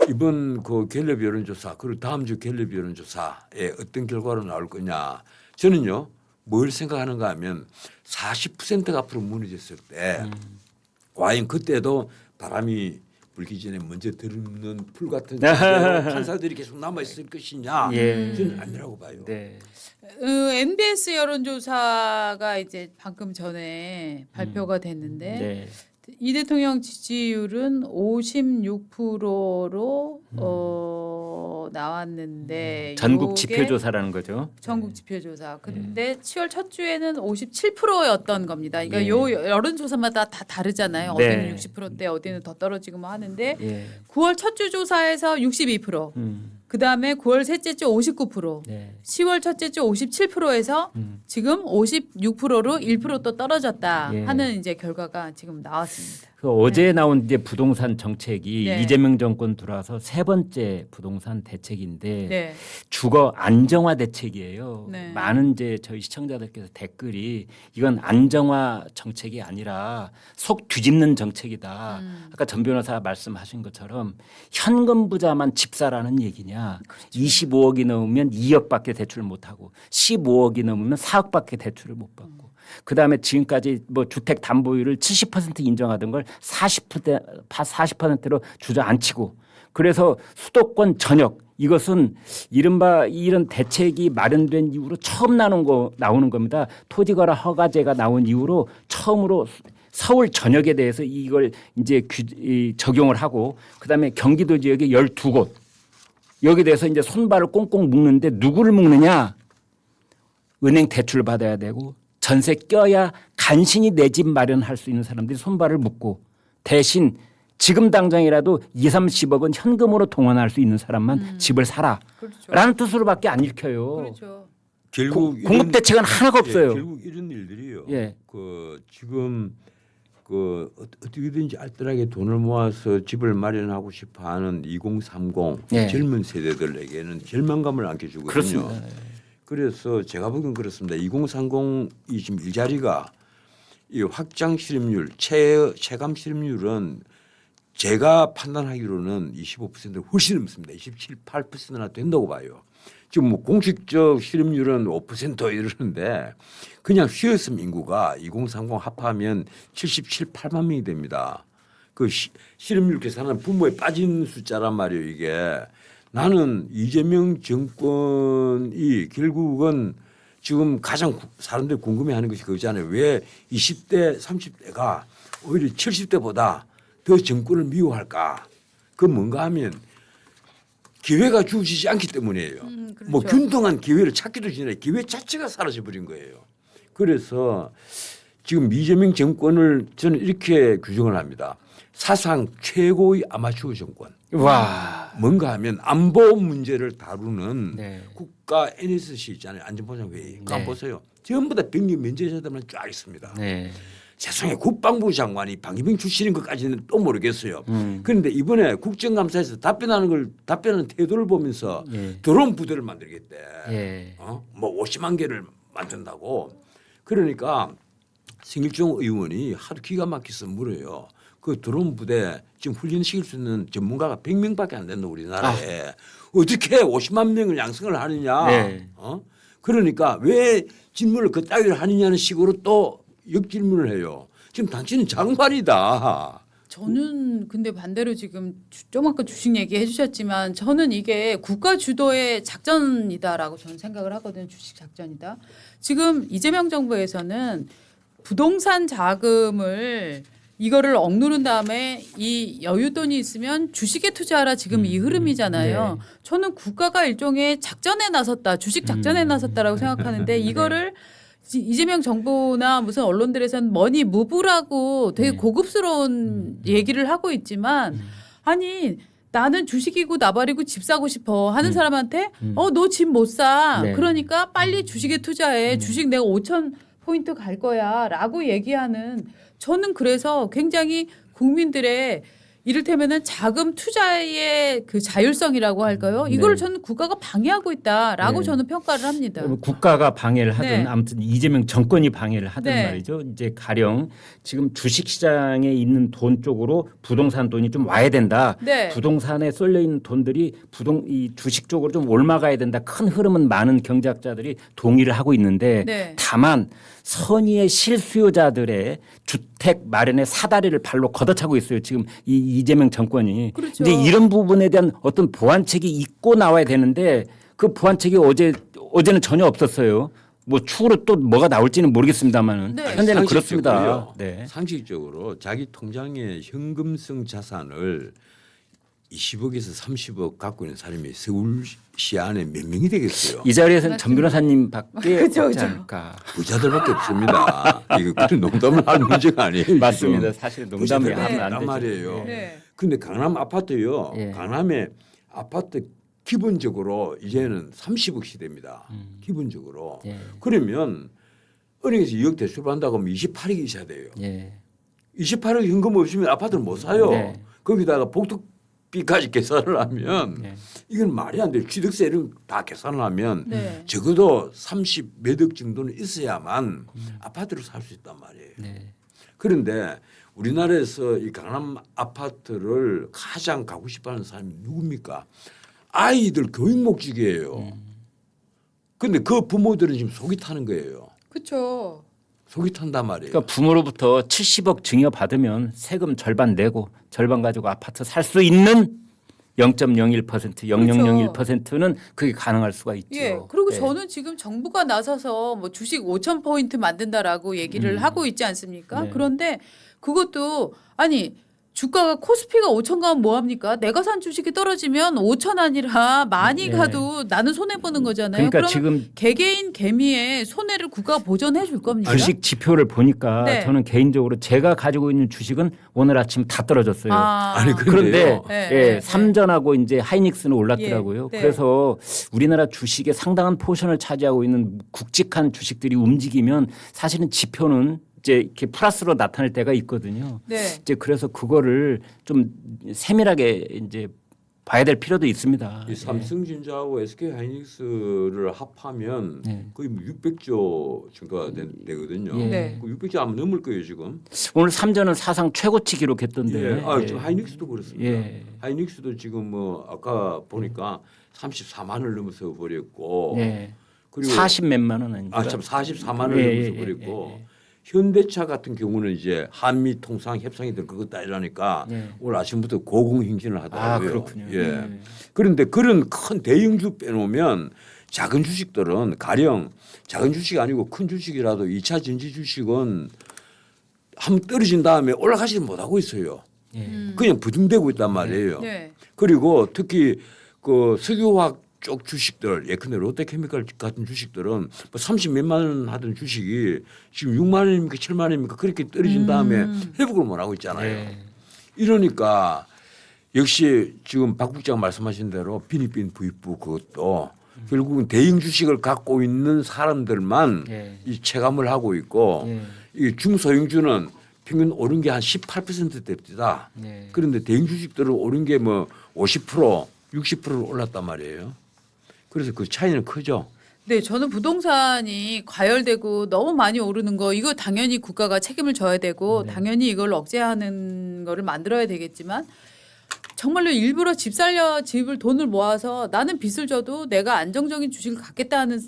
이번 그 갤럽 여론조사 그리고 다음 주 갤럽 여론조사에 어떤 결과로 나올 거냐. 저는요 뭘 생각하는가 하면 40%가 앞으로 무너졌을 때 과연 그때도 바람이 불기 전에 먼저 들는 풀 같은 판사들이 계속 남아 있을 것이냐. 예. 저는 아니라고 봐요. 네. MBS 여론조사가 이제 방금 전에 발표가 됐는데 네. 이 대통령 지지율은 56%로 나왔는데 전국 요게 지표조사라는 거죠. 전국 지표조사. 근데 7월 첫 주에는 57%였던 겁니다. 그러니까 예. 요 여론조사마다 다 다르잖아요. 네. 어디는 60%대, 어디는 더 떨어지고 뭐 하는데 예. 9월 첫 주 조사에서 62%, 그다음에 9월 셋째 주 59%, 네. 10월 첫째 주 57%에서 지금 56%로 1% 떨어졌다 예. 하는 이제 결과가 지금 나왔습니다. 그 어제 나온 이제 부동산 정책이 네. 이재명 정권 들어와서 세 번째 부동산 대책인데 네. 주거 안정화 대책이에요. 네. 많은 이제 저희 시청자들께서 댓글이 이건 안정화 정책이 아니라 속 뒤집는 정책이다. 아까 전 변호사 말씀하신 것처럼 현금 부자만 집 사라는 얘기냐. 25억이 넘으면 2억밖에 대출을 못 하고 15억이 넘으면 4억밖에 대출을 못 받고. 그다음에 지금까지 뭐 주택 담보율을 70% 인정하던 걸 40%로 주저앉히고 그래서 수도권 전역 이것은 이른바 이런 대책이 마련된 이후로 처음 나오는 겁니다. 토지거래 허가제가 나온 이후로 처음으로 서울 전역에 대해서 이걸 이제 적용을 하고 그다음에 경기도 지역에 12곳 여기 대해서 이제 손발을 꽁꽁 묶는데 누구를 묶느냐? 은행 대출을 받아야 되고 전세 껴야 간신히 내 집 마련할 수 있는 사람들이 손발을 묶고 대신 지금 당장이라도 2, 30억은 현금으로 동원할 수 있는 사람만 집을 사라. 그렇죠. 라는 뜻으로밖에 안 읽혀요. 그렇죠. 결국 공급 대책은 하나가 없어요. 예, 결국 이런 일들이요. 예. 그 지금 그 어떻게든지 알뜰하게 돈을 모아서 집을 마련하고 싶어하는 2030 예. 젊은 세대들에게는 절망감을 안겨주거든요. 그렇습니다. 그래서 제가 보기엔 그렇습니다. 2030이 지금 일자리가 이 확장 실업률, 체감 실업률은 제가 판단하기로는 25%를 훨씬 넘습니다. 27, 8%나 된다고 봐요. 지금 뭐 공식적 실업률은 5% 이러는데 그냥 쉬었음 인구가 2030 합하면 77, 8만 명이 됩니다. 그 실업률 계산은 부모에 빠진 숫자란 말이에요. 이게 나는 이재명 정권이 결국은 지금 가장 사람들이 궁금해하는 것이 그거잖아요. 왜 20대, 30대가 오히려 70대보다 더 정권을 미워할까? 그 뭔가 하면 기회가 주어지지 않기 때문이에요. 그렇죠. 뭐 균등한 기회를 찾기도 전에 기회 자체가 사라져버린 거예요. 그래서 지금 이재명 정권을 저는 이렇게 규정을 합니다. 사상 최고의 아마추어 정권. 와. 뭔가 하면 안보 문제를 다루는 네. 국가 NSC 있잖아요. 안전보장회의. 그거 네. 한번 보세요. 전부 다 병력 면제자들만 쫙 있습니다. 네. 세상에 국방부 장관이 방위병 출신인 것까지는 또 모르겠어요. 그런데 이번에 국정감사에서 답변하는 태도를 보면서 예. 드론 부대를 만들겠대. 예. 뭐 50만 개를 만든다고. 그러니까 성일종 의원이 하도 기가 막혀서 물어요. 그 드론 부대 지금 훈련시킬 수 있는 전문가가 100명밖에 안 된다 우리나라에. 어떻게 50만 명을 양성을 하느냐. 네. 그러니까 왜 질문을 그 따위를 하느냐는 식으로 또 역질문을 해요. 지금 당신은 장관이다. 저는 근데 반대로 지금 좀 아까 주식 얘기해 주셨지만 저는 이게 국가 주도의 작전이다라고 저는 생각을 하거든요. 주식 작전이다. 지금 이재명 정부에서는 부동산 자금을 이거를 억누른 다음에 이 여윳돈이 있으면 주식에 투자하라 지금 이 흐름이잖아요. 네. 저는 국가가 일종의 작전에 나섰다. 주식 작전에 나섰다라고 생각하는데 이거를 이재명 정부나 무슨 언론들에서는 머니 무브라고 되게 고급스러운 얘기를 하고 있지만 아니 나는 주식이고 나발이고 집 사고 싶어 하는 사람한테 너 집 못 사. 네. 그러니까 빨리 주식에 투자해. 주식 내가 5천 포인트 갈 거야 라고 얘기하는 저는 그래서 굉장히 국민들의 이를테면은 자금 투자의 그 자율성이라고 할까요? 이걸 네. 저는 국가가 방해하고 있다라고 네. 저는 평가를 합니다. 국가가 방해를 하든 네. 아무튼 이재명 정권이 방해를 하든 네. 말이죠. 이제 가령 지금 주식시장에 있는 돈 쪽으로 부동산 돈이 좀 와야 된다. 네. 부동산에 쏠려 있는 돈들이 이 주식 쪽으로 좀 올라가야 된다. 큰 흐름은 많은 경제학자들이 동의를 하고 있는데 네. 다만 선의의 실수요자들의 주택 마련의 사다리를 발로 걷어차고 있어요. 지금 이 이재명 정권이. 그렇죠. 이제 이런 부분에 대한 어떤 보완책이 있고 나와야 되는데 그 보완책이 어제는 전혀 없었어요. 뭐 추후로 또 뭐가 나올지는 모르겠습니다만은 네. 현재는 그렇습니다. 상식적으로요. 네. 상식적으로 자기 통장에 현금성 자산을 20억에서 30억 갖고 있는 사람이 서울시 안에 몇 명이 되겠어요? 이 자리에서는 전 맞습니다. 변호사님밖에 그죠, 없지 그죠. 않을까. 부자들밖에 없습니다. 이거 그런 농담을 할 문제가 아니에요. 맞습니다. 지금. 사실 농담이 부자들밖에 하면 안 없단 되죠. 말이에요. 네. 근데 강남 아파트요. 예. 강남에 아파트 기본적으로 이제는 30억 시대입니다. 기본적으로. 예. 그러면 은행에서 2억 대출을 한다고 하면 28억이 있어야 돼요. 예. 28억 현금 없으면 아파트를 못 사요. 네. 거기다가 복특비까지 계산을 하면 네. 이건 말이 안 돼요. 취득세 이런 다 계산을 하면 네. 적어도 30몇억 정도는 있어야만 아파트를 살 수 있단 말이에요. 네. 그런데 우리나라에서 이 강남 아파트를 가장 가고 싶어하는 사람이 누굽니까? 아이들 교육 목적이에요. 그런데 그 부모들은 지금 속이 타는 거예요. 그렇죠. 속이 탄단 말이에요. 그러니까 부모로부터 70억 증여 받으면 세금 절반 내고 절반 가지고 아파트 살 수 있는 0.01% 0001%는 그게 가능할 수가 있죠. 예. 그리고 네. 저는 지금 정부가 나서서 뭐 주식 5천 포인트 만든다라고 얘기를 하고 있지 않습니까? 네. 그런데 그것도 아니 주가가 코스피가 5천 가면 뭐 합니까? 내가 산 주식이 떨어지면 5천 아니라 많이 네. 가도 나는 손해 보는 거잖아요. 그러니까 그럼 지금 개개인 개미의 손해를 국가가 보전해 줄 겁니다. 주식 지표를 보니까 네. 저는 개인적으로 제가 가지고 있는 주식은 오늘 아침 다 떨어졌어요. 아니, 그런데 네, 예, 네, 삼전하고 이제 하이닉스는 올랐더라고요. 예, 네. 그래서 우리나라 주식의 상당한 포션을 차지하고 있는 굵직한 주식들이 움직이면 사실은 지표는 이제 이렇게 플러스로 나타날 때가 있거든요. 네. 이제 그래서 그거를 좀 세밀하게 이제 봐야 될 필요도 있습니다. 이 삼성전자하고 SK하이닉스를 합하면 네. 거의 뭐 600조 정도가 되거든요. 예. 네. 그 600조 아마 넘을 거예요 지금. 오늘 삼전은 사상 최고치 기록했던데. 예. 아, 예. 지금 하이닉스도 그렇습니다. 예. 하이닉스도 지금 뭐 아까 보니까 34만을 넘어서 버렸고, 예. 그리고 40몇만 원 아닙니까? 아 참 44만을 예, 넘어서 예, 버렸고, 예, 예. 현대차 같은 경우는 이제 한미 통상 협상이들 그것 따지라니까 예. 오늘 아침부터 고공행진을 하더라고요. 아 그렇군요. 예. 그런데 그런 큰 대형주 빼놓으면 작은 주식들은 가령 작은 주식이 아니고 큰 주식이라도 2차 전지 주식은 한번 떨어진 다음에 올라가지 못하고 있어요. 예. 그냥 부진되고 있단 말이에요. 네. 그리고 특히 그 석유화학 쪽 주식들 예컨대 롯데케미칼 같은 주식들은 뭐 30몇만 원 하던 주식이 지금 6만 원입니까 7만 원입니까 그렇게 떨어진 다음에 회복을 못 하고 있잖아요. 예. 이러니까 역시 지금 박 국장 말씀하신 대로 필리핀 부익부 그것도 결국은 대형 주식을 갖고 있는 사람들만 예. 이 체감을 하고 있고 예. 이 중소형주는 평균 오른 게 한 18%대입니다. 예. 그런데 대형 주식들은 오른 게 뭐 50% 60%를 올랐단 말이에요. 그래서 그 차이는 크죠. 네, 저는 부동산이 과열되고 너무 많이 오르는 거 이거 당연히 국가가 책임을 져야 되고 당연히 이걸 억제하는 거를 만들어야 되겠지만 정말로 일부러 집을 돈을 모아서 나는 빚을 져도 내가 안정적인 주식을 갖겠다는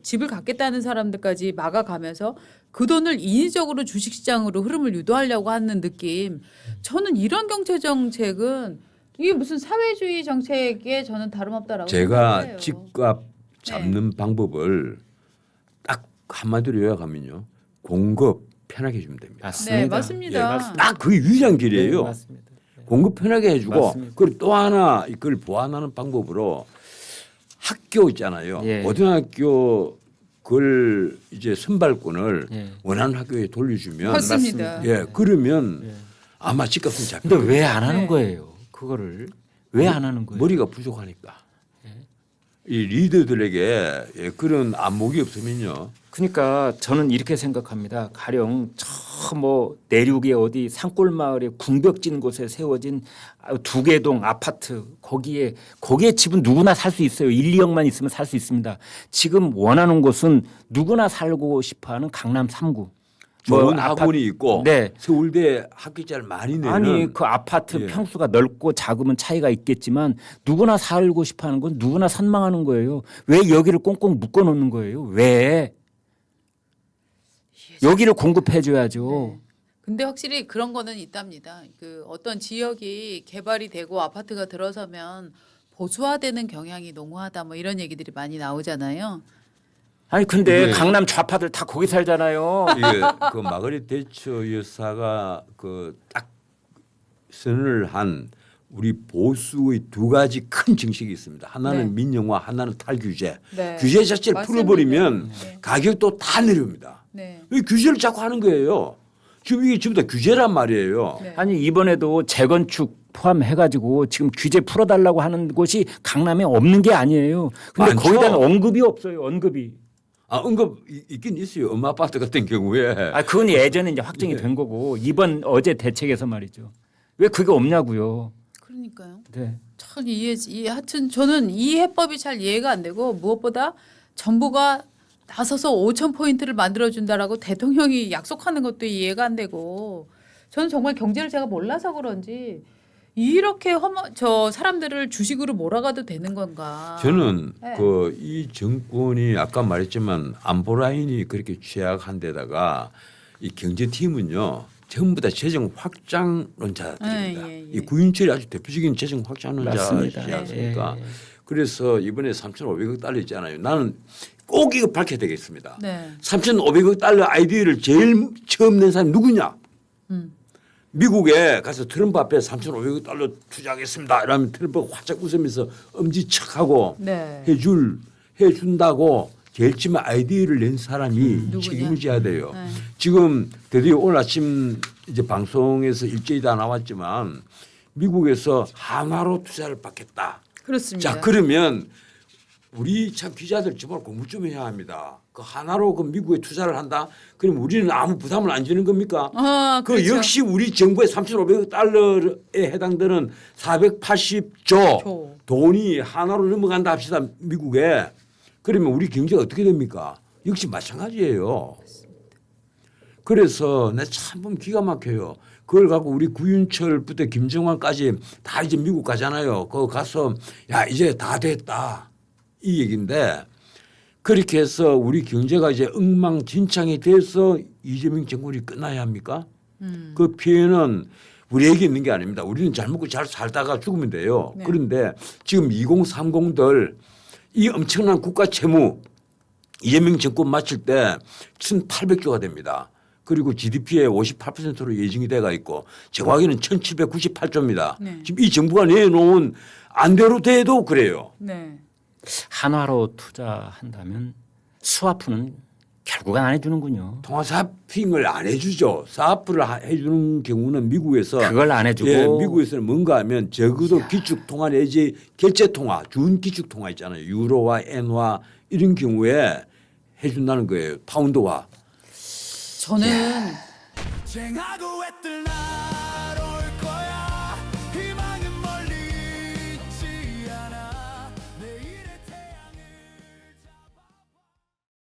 집을 갖겠다는 사람들까지 막아가면서 그 돈을 인위적으로 주식시장으로 흐름을 유도하려고 하는 느낌. 저는 이런 경제 정책은 이게 무슨 사회주의 정책에 저는 다름없다라고 제가 생각해요. 집값 잡는 방법을 딱 한마디로 요약하면요. 공급 편하게 해주면 됩니다. 맞습니다. 네, 맞습니다. 예, 맞습니다. 딱 그게 유일한 길이에요. 네, 맞습니다. 공급 편하게 해주고 맞습니다. 그리고 또 하나 이걸 보완하는 방법으로 학교 있잖아요. 예. 고등학교 그걸 이제 선발권을 예. 원하는 학교에 돌려주면 맞습니다. 예 그러면 예. 아마 집값은 잡힐 근데 거예요. 왜 안 하는 네. 거예요? 그거를 왜 안 하는 거예요? 머리가 부족하니까. 이 리더들에게 예, 그런 안목이 없으면요. 그러니까 저는 이렇게 생각합니다. 가령 저 뭐 내륙의 어디 산골 마을에 궁벽진 곳에 세워진 2개동 아파트 거기에 집은 누구나 살 수 있어요. 1, 2억만 있으면 살 수 있습니다. 지금 원하는 곳은 누구나 살고 싶어하는 강남 3구. 좋은 학원이 있고 네. 서울대 합격자를 많이 내는 아니 그 아파트 예. 평수가 넓고 작으면 차이가 있겠지만 누구나 살고 싶어하는 건 누구나 선망하는 거예요. 왜 여기를 꽁꽁 묶어놓는 거예요? 왜? 여기를 공급해줘야죠. 네. 근데 확실히 그런 거는 있답니다. 그 어떤 지역이 개발이 되고 아파트가 들어서면 보수화되는 경향이 농후하다 뭐 이런 얘기들이 많이 나오잖아요. 아니 근데 네. 강남 좌파들 다 거기 살잖아요. 이게 그 마거릿 대처 여사가 그 딱 선언을 한 우리 보수의 2가지 큰 정책이 있습니다. 하나는 네. 민영화, 하나는 탈규제. 네. 규제 자체를 맞습니다. 풀어버리면 네. 가격도 다 내려옵니다. 네. 왜 규제를 자꾸 하는 거예요? 지금 이게 전부 다 규제란 말이에요. 네. 아니 이번에도 재건축 포함해가지고 지금 규제 풀어달라고 하는 곳이 강남에 없는 게 아니에요. 근데 많죠. 거기에 대한 언급이 없어요. 언급이. 언급 있긴 있어요. 엄마 아파트 같은 경우에. 아 그건 예전에 이제 확정이 네. 된 거고 이번 어제 대책에서 말이죠. 왜 그게 없냐고요. 그러니까요. 네. 참 하여튼 저는 이 해법이 잘 이해가 안 되고 무엇보다 정부가 나서서 5천 포인트를 만들어준다라고 대통령이 약속하는 것도 이해가 안 되고 저는 정말 경제를 제가 몰라서 그런지 이렇게 저 사람들을 주식으로 몰아가도 되는 건가? 저는 네. 그 이 정권이 아까 말했지만 안보 라인이 그렇게 취약한 데다가 이 경제팀은요 전부 다 재정 확장론자들입니다. 예, 예, 예. 이 구윤철이 아주 대표적인 재정 확장론자이지 맞습니다. 않습니까? 예, 예. 그래서 이번에 3,500억 달러 있잖아요. 나는 꼭 이거 밝혀야 되겠습니다. 네. 3,500억 달러 아이디어를 제일 처음 낸 사람이 누구냐? 미국에 가서 트럼프 앞에 3,500억 달러 투자하겠습니다. 이러면 트럼프가 활짝 웃으면서 엄지척하고 네. 해준다고 제일 처음 아이디어를 낸 사람이 누구냐? 책임을 져야 돼요. 네. 지금 드디어 오늘 아침 이제 방송에서 일제히 다 나왔지만 미국에서 한화로 투자를 받겠다. 그렇습니다. 자 그러면 우리 참 기자들 정말 공부 좀 해야 합니다. 그 하나로 그 미국에 투자를 한다. 그럼 우리는 아무 부담을 안 주는 겁니까? 아, 그 그렇죠. 역시 우리 정부의 3,500억 달러에 해당되는 480조 조. 돈이 하나로 넘어간다 합시다. 미국에. 그러면 우리 경제가 어떻게 됩니까? 역시 마찬가지예요. 그래서 내 참 보면 기가 막혀요. 그걸 갖고 우리 구윤철부터 김정환까지 다 이제 미국 가잖아요. 그거 가서 야 이제 다 됐다 이 얘기인데 그렇게 해서 우리 경제가 이제 엉망진창이 돼서 이재명 정권이 끝나야 합니까? 그 피해는 우리에게 있는 게 아닙니다. 우리는 잘 먹고 잘 살다가 죽으면 돼요. 네. 그런데 지금 2030들 이 엄청난 국가 채무 이재명 정권 마칠 때 1,800조가 됩니다. 그리고 GDP의 58%로 예정이 돼가 있고 정확히는 1,798조입니다. 네. 지금 이 정부가 내놓은 안대로 돼도 그래요. 네. 한화로 투자한다면 스와프는 결국은 안 해주는군요. 통화사핑을 안 해주죠. 사업부를 해주는 경우는 미국에서 그걸 안 해주고 예, 미국에서는 뭔가 하면 적어도 기축통화 내지 결제통화, 준 기축통화 있잖아요. 유로와 엔화 이런 경우에 해준다는 거예요. 파운드화. 저는 쟁하고 했던